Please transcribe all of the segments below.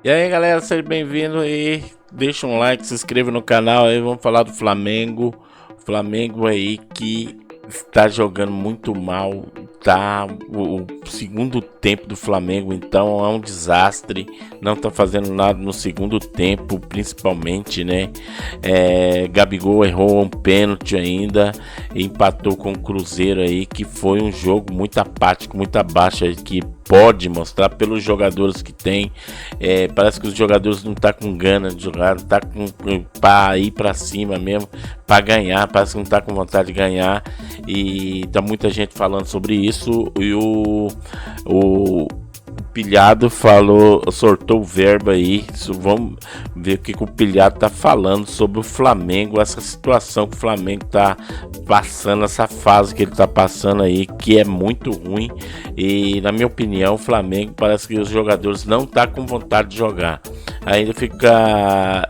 E aí galera, seja bem-vindo aí, deixa um like, se inscreva no canal aí, vamos falar do Flamengo. Flamengo aí que está jogando muito mal, tá? O segundo tempo do Flamengo então é um desastre, não tá fazendo nada no segundo tempo, principalmente, né? Gabigol errou um pênalti ainda, empatou com o Cruzeiro aí, que foi um jogo muito apático, muito abaixo aí, que pode mostrar pelos jogadores que tem. Parece que os jogadores não tá com gana de jogar, tá para ir para cima mesmo, para ganhar, parece que não tá com vontade de ganhar, e tá muita gente falando sobre isso. E o Pilhado soltou o verbo aí. Vamos ver o que o Pilhado tá falando sobre o Flamengo, essa situação que o Flamengo tá passando, essa fase que ele tá passando aí, que é muito ruim. E na minha opinião, o Flamengo parece que os jogadores não tá com vontade de jogar. Ainda fica...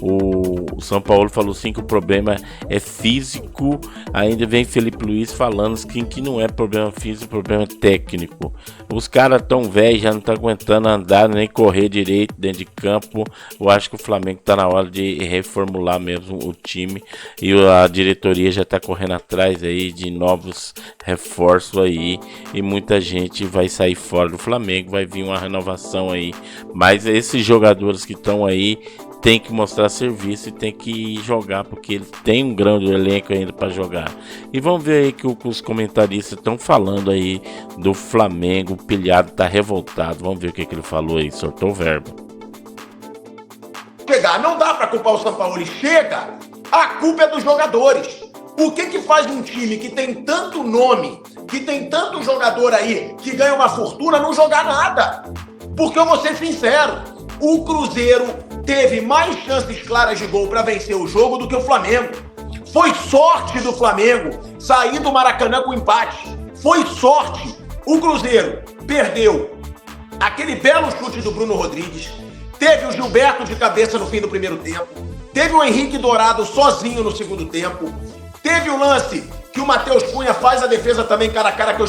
O São Paulo falou sim que o problema é físico. Ainda vem Felipe Luiz falando que não é problema físico, problema técnico. Os caras tão velhos, já não tá aguentando andar nem correr direito dentro de campo. Eu acho que o Flamengo tá na hora de reformular mesmo o time, e a diretoria já tá correndo atrás aí de novos reforços aí, e muita gente vai sair fora do Flamengo, vai vir uma renovação aí. Mas esses jogadores que estão aí tem que mostrar serviço e tem que jogar, porque ele tem um grande elenco ainda para jogar. E vamos ver aí que os comentaristas estão falando aí do Flamengo. O Pilhado tá revoltado, vamos ver o que ele falou aí, soltou o verbo. Não dá para culpar o São Paulo, chega, a culpa é dos jogadores. O que faz um time que tem tanto nome, que tem tanto jogador aí, que ganha uma fortuna, não jogar nada? Porque eu vou ser sincero, o Cruzeiro teve mais chances claras de gol para vencer o jogo do que o Flamengo. Foi sorte do Flamengo sair do Maracanã com empate. Foi sorte. O Cruzeiro perdeu aquele belo chute do Bruno Rodrigues. Teve o Gilberto de cabeça no fim do primeiro tempo. Teve o Henrique Dourado sozinho no segundo tempo. Teve o lance que o Matheus Cunha faz a defesa também cara a cara, que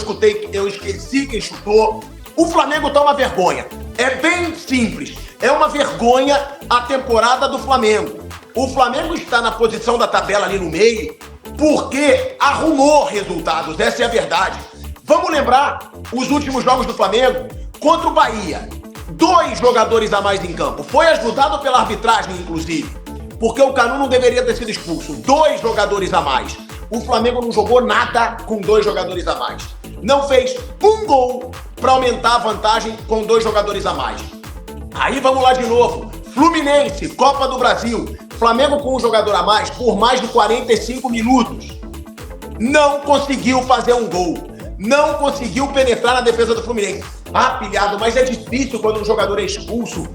eu esqueci quem chutou. O Flamengo tá uma vergonha. É bem simples. É uma vergonha a temporada do Flamengo. O Flamengo está na posição da tabela ali no meio porque arrumou resultados, essa é a verdade. Vamos lembrar os últimos jogos do Flamengo contra o Bahia. 2 jogadores a mais em campo. Foi ajudado pela arbitragem, inclusive, porque o Canu não deveria ter sido expulso. 2 jogadores a mais. O Flamengo não jogou nada com 2 jogadores a mais. Não fez um gol para aumentar a vantagem com 2 jogadores a mais. Aí vamos lá de novo. Fluminense, Copa do Brasil. Flamengo com um jogador a mais por mais de 45 minutos. Não conseguiu fazer um gol. Não conseguiu penetrar na defesa do Fluminense. Ah, Pilhado, mas é difícil quando um jogador é expulso,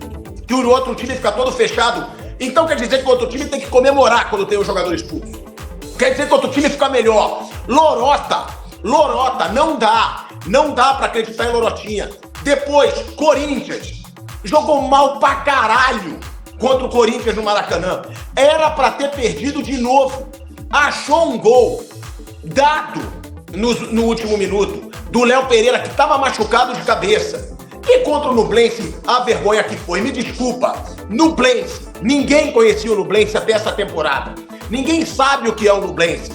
que o outro time fica todo fechado. Então quer dizer que o outro time tem que comemorar quando tem um jogador expulso. Quer dizer que o outro time fica melhor. Lorota, não dá. Não dá pra acreditar em Lorotinha. Depois, Corinthians. Jogou mal pra caralho contra o Corinthians no Maracanã. Era pra ter perdido de novo. Achou um gol dado no último minuto do Léo Pereira, que tava machucado de cabeça. E contra o Nublense, a vergonha que foi. Me desculpa. Nublense. Ninguém conhecia o Nublense até essa temporada. Ninguém sabe o que é o Nublense.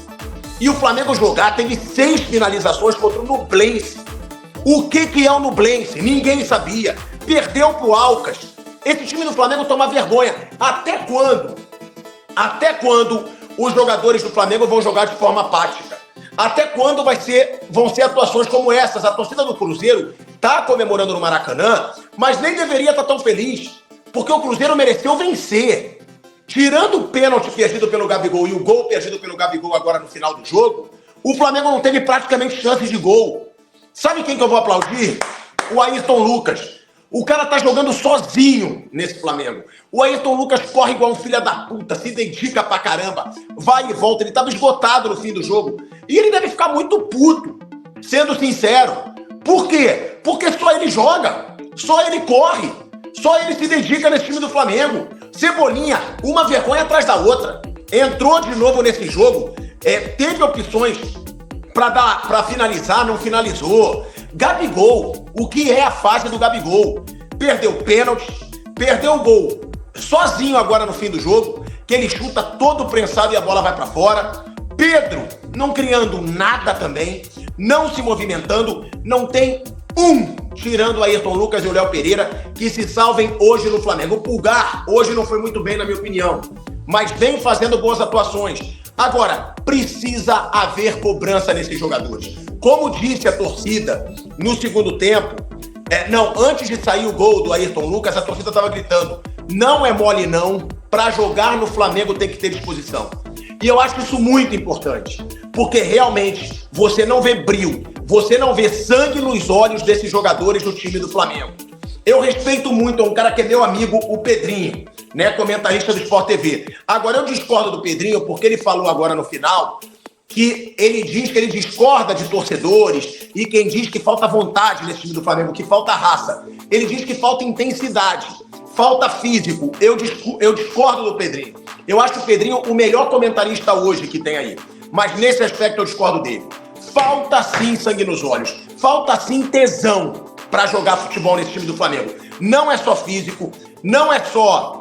E o Flamengo teve 6 finalizações contra o Nublense. O que é o Nublense? Ninguém sabia. Perdeu pro Alcas. Esse time do Flamengo toma vergonha. Até quando? Até quando os jogadores do Flamengo vão jogar de forma apática? Até quando vão ser atuações como essas? A torcida do Cruzeiro tá comemorando no Maracanã, mas nem deveria estar tão feliz, porque o Cruzeiro mereceu vencer. Tirando o pênalti perdido pelo Gabigol e o gol perdido pelo Gabigol agora no final do jogo, o Flamengo não teve praticamente chances de gol. Sabe quem que eu vou aplaudir? O Ayrton Lucas. O cara tá jogando sozinho nesse Flamengo. O Ayrton Lucas corre igual um filho da puta, se dedica pra caramba, vai e volta. Ele tava esgotado no fim do jogo. E ele deve ficar muito puto, sendo sincero. Por quê? Porque só ele joga, só ele corre, só ele se dedica nesse time do Flamengo. Cebolinha, uma vergonha atrás da outra. Entrou de novo nesse jogo, teve opções pra finalizar, não finalizou. Gabigol, o que é a fase do Gabigol? Perdeu pênalti, perdeu o gol sozinho agora no fim do jogo, que ele chuta todo prensado e a bola vai pra fora. Pedro não criando nada também, não se movimentando, não tem tirando o Ayrton Lucas e o Léo Pereira, que se salvem hoje no Flamengo. O Pulgar hoje não foi muito bem, na minha opinião, mas vem fazendo boas atuações. Agora, precisa haver cobrança nesses jogadores. Como disse a torcida no segundo tempo, antes de sair o gol do Ayrton Lucas, a torcida estava gritando: não é mole não, para jogar no Flamengo tem que ter disposição. E eu acho isso muito importante, porque realmente você não vê brilho, você não vê sangue nos olhos desses jogadores do time do Flamengo. Eu respeito muito, é um cara que é meu amigo, o Pedrinho, né, comentarista do Sport TV. Agora, eu discordo do Pedrinho porque ele falou agora no final que ele diz que ele discorda de torcedores e quem diz que falta vontade nesse time do Flamengo, que falta raça. Ele diz que falta intensidade, falta físico. Eu discordo do Pedrinho. Eu acho o Pedrinho o melhor comentarista hoje que tem aí. Mas nesse aspecto eu discordo dele. Falta sim sangue nos olhos. Falta sim tesão para jogar futebol nesse time do Flamengo. Não é só físico, não é só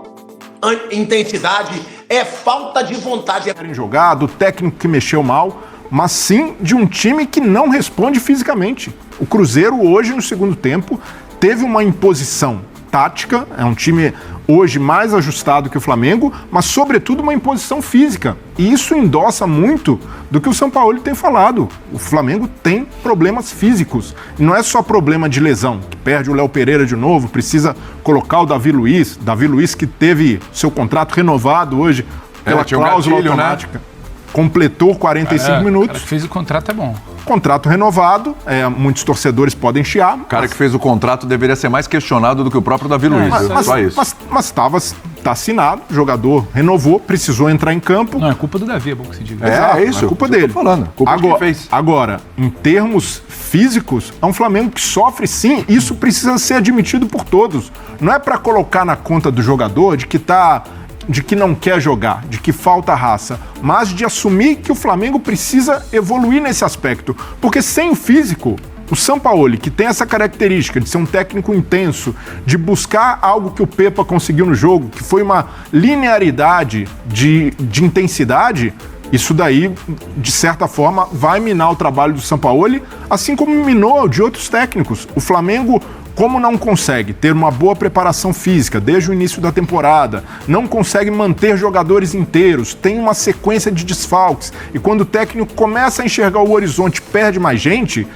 intensidade, é falta de vontade. Jogar, do técnico que mexeu mal, mas sim de um time que não responde fisicamente. O Cruzeiro hoje, no segundo tempo, teve uma imposição tática, é um time hoje mais ajustado que o Flamengo, mas sobretudo uma imposição física. E isso endossa muito do que o Sampaoli tem falado. O Flamengo tem problemas físicos. E não é só problema de lesão, que perde o Léo Pereira de novo, precisa colocar o Davi Luiz que teve seu contrato renovado hoje pela cláusula automática. Né? Completou 45 minutos. O cara que fez o contrato é bom. Contrato renovado, muitos torcedores podem chiar. O cara que fez o contrato deveria ser mais questionado do que o próprio Davi Luiz. Só isso. Mas tá assinado, o jogador renovou, precisou entrar em campo. Não, é culpa do Davi, é bom que se diga. É isso, é culpa dele. Falando. Culpa agora, fez. Agora, em termos físicos, é um Flamengo que sofre sim, isso precisa ser admitido por todos. Não é para colocar na conta do jogador de que não quer jogar, de que falta raça, mas de assumir que o Flamengo precisa evoluir nesse aspecto. Porque sem o físico, o Sampaoli, que tem essa característica de ser um técnico intenso, de buscar algo que o Pepa conseguiu no jogo, que foi uma linearidade de intensidade, isso daí, de certa forma, vai minar o trabalho do Sampaoli, assim como minou de outros técnicos. O Flamengo, como não consegue ter uma boa preparação física desde o início da temporada, não consegue manter jogadores inteiros, tem uma sequência de desfalques, e quando o técnico começa a enxergar o horizonte, perde mais gente,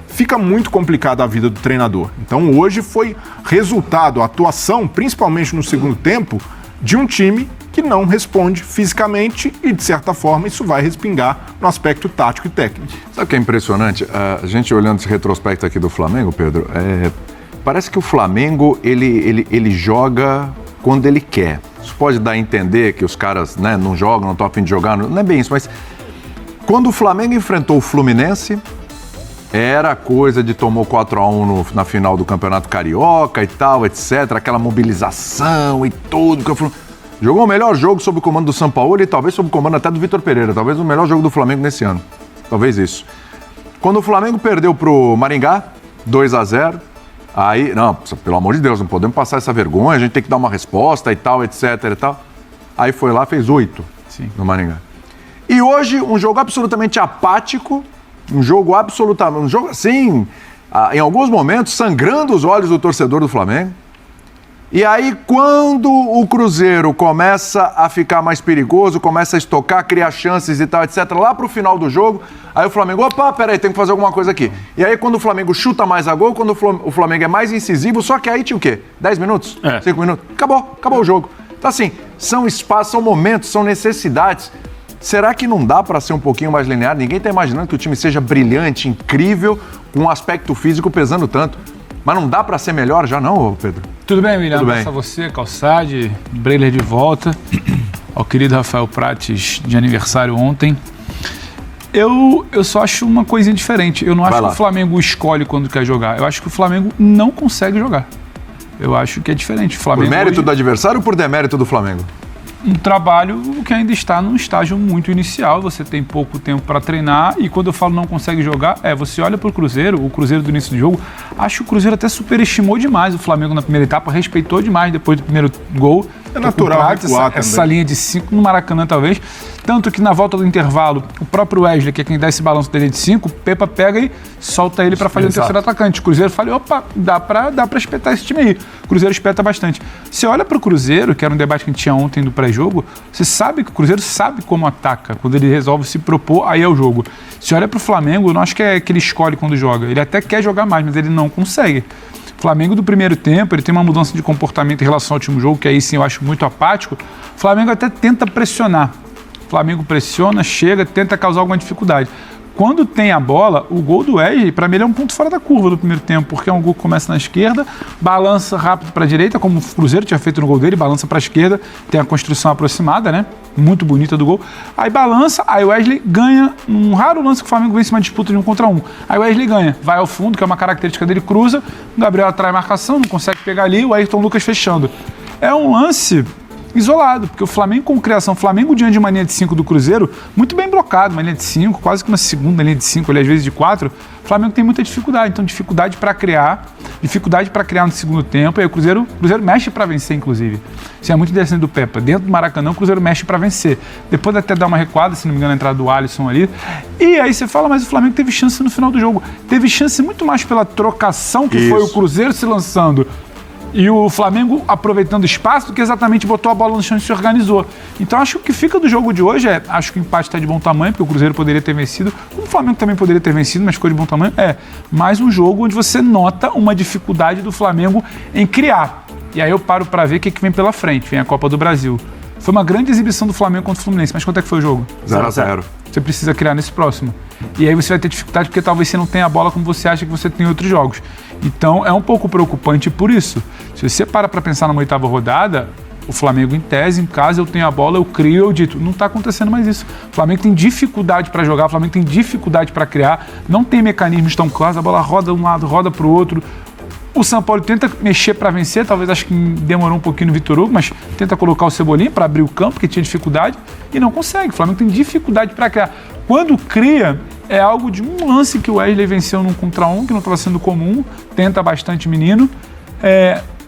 fica muito complicada a vida do treinador. Então hoje foi resultado, a atuação, principalmente no segundo tempo, de um time que não responde fisicamente e, de certa forma, isso vai respingar no aspecto tático e técnico. Sabe o que é impressionante? A gente olhando esse retrospecto aqui do Flamengo, Pedro, parece que o Flamengo, ele joga quando ele quer. Isso pode dar a entender que os caras, né, não jogam, não estão a fim de jogar, não é bem isso, mas quando o Flamengo enfrentou o Fluminense, era coisa de tomou 4-1 na final do Campeonato Carioca e tal, etc. Aquela mobilização e tudo. Jogou o melhor jogo sob o comando do Sampaoli e talvez sob o comando até do Vitor Pereira. Talvez o melhor jogo do Flamengo nesse ano. Talvez isso. Quando o Flamengo perdeu pro Maringá, 2-0, aí, não, pelo amor de Deus, não podemos passar essa vergonha, a gente tem que dar uma resposta e tal, etc e tal. Aí foi lá, fez 8 no Maringá. E hoje, um jogo absolutamente apático, um jogo assim, em alguns momentos, sangrando os olhos do torcedor do Flamengo. E aí, quando o Cruzeiro começa a ficar mais perigoso, começa a estocar, criar chances e tal, etc., lá pro final do jogo, aí o Flamengo, opa, peraí, tem que fazer alguma coisa aqui. E aí, quando o Flamengo chuta mais a gol, quando o Flamengo é mais incisivo, só que aí tinha o quê? 10 minutos? 5 minutos? Acabou o jogo. Então, assim, são espaços, são momentos, são necessidades. Será que não dá para ser um pouquinho mais linear? Ninguém está imaginando que o time seja brilhante, incrível, com um aspecto físico pesando tanto. Mas não dá para ser melhor já não, Pedro? Tudo bem, William? Tudo bem. A você, Calçade, Breiler de volta, ao querido Rafael Prates, de aniversário ontem. Eu só acho uma coisinha diferente. Eu não acho que o Flamengo escolhe quando quer jogar. Eu acho que o Flamengo não consegue jogar. Eu acho que é diferente. O Flamengo por mérito do adversário ou por demérito do Flamengo? um trabalho que ainda está num estágio muito inicial, você tem pouco tempo para treinar e quando eu falo não consegue jogar, você olha para o Cruzeiro do início do jogo, acho que o Cruzeiro até superestimou demais o Flamengo na primeira etapa, respeitou demais depois do primeiro gol. É natural recuar essa linha de 5 no Maracanã talvez, tanto que na volta do intervalo, o próprio Wesley, que é quem dá esse balanço dele de 5, Pepa pega e solta ele para fazer o terceiro atacante. O Cruzeiro fala, opa, dá para espetar esse time aí. O Cruzeiro espeta bastante. Você olha para o Cruzeiro, que era um debate que a gente tinha ontem do pré-jogo, você sabe que o Cruzeiro sabe como ataca, quando ele resolve se propor, aí é o jogo. Se olha para o Flamengo, eu não acho que é que ele escolhe quando joga, ele até quer jogar mais, mas ele não consegue. O Flamengo do primeiro tempo, ele tem uma mudança de comportamento em relação ao último jogo, que aí sim eu acho muito apático. O Flamengo até tenta pressionar. O Flamengo pressiona, chega, tenta causar alguma dificuldade. Quando tem a bola, o gol do Wesley, para mim, ele é um ponto fora da curva do primeiro tempo, porque é um gol que começa na esquerda, balança rápido para a direita, como o Cruzeiro tinha feito no gol dele, balança para a esquerda, tem a construção aproximada, né? Muito bonita do gol. Aí balança, aí o Wesley ganha, um raro lance que o Flamengo vence uma disputa de 1 contra 1. Aí o Wesley ganha, vai ao fundo, que é uma característica dele, cruza, o Gabriel atrai a marcação, não consegue pegar ali, o Ayrton Lucas fechando. É um lance isolado, porque o Flamengo com criação, o Flamengo diante de uma linha de 5 do Cruzeiro, muito bem blocado, uma linha de 5, quase que uma segunda linha de 5, ali às vezes de 4, o Flamengo tem muita dificuldade, então dificuldade para criar no segundo tempo, e aí o Cruzeiro mexe para vencer, inclusive. Isso é muito interessante do Pepa, dentro do Maracanã o Cruzeiro mexe para vencer, depois até dá uma recuada, se não me engano a entrada do Alisson ali, e aí você fala, mas o Flamengo teve chance no final do jogo, teve chance muito mais pela trocação que foi o Cruzeiro se lançando, e o Flamengo aproveitando espaço do que exatamente botou a bola no chão e se organizou. Então acho que o que fica do jogo de hoje acho que o empate está de bom tamanho, porque o Cruzeiro poderia ter vencido, como o Flamengo também poderia ter vencido, mas ficou de bom tamanho, mais um jogo onde você nota uma dificuldade do Flamengo em criar. E aí eu paro para ver o que vem pela frente, vem a Copa do Brasil. Foi uma grande exibição do Flamengo contra o Fluminense, mas quanto é que foi o jogo? 0-0. Você precisa criar nesse próximo. E aí você vai ter dificuldade porque talvez você não tenha a bola como você acha que você tem em outros jogos. Então é um pouco preocupante por isso. Se você para pensar numa 8ª rodada, o Flamengo em tese, em casa, eu tenho a bola, eu crio, eu dito. Não está acontecendo mais isso. O Flamengo tem dificuldade para jogar, o Flamengo tem dificuldade para criar, não tem mecanismos tão claros, a bola roda de um lado, roda para o outro. O São Paulo tenta mexer para vencer, talvez acho que demorou um pouquinho no Vitor Hugo, mas tenta colocar o Cebolinha para abrir o campo, porque tinha dificuldade, e não consegue. O Flamengo tem dificuldade para criar. Quando cria, é algo de um lance que o Wesley venceu num contra 1, que não estava sendo comum, tenta bastante menino.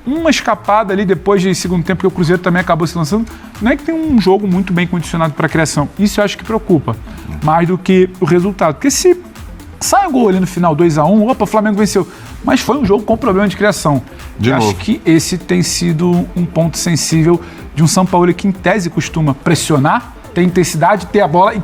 Uma escapada ali depois de segundo tempo, que o Cruzeiro também acabou se lançando. Não é que tem um jogo muito bem condicionado para a criação. Isso eu acho que preocupa, mais do que o resultado. Porque se sai o gol ali no final, 2-1, opa, o Flamengo venceu. Mas foi um jogo com problema de criação. Acho que esse tem sido um ponto sensível de um São Paulo que, em tese, costuma pressionar, ter intensidade, ter a bola e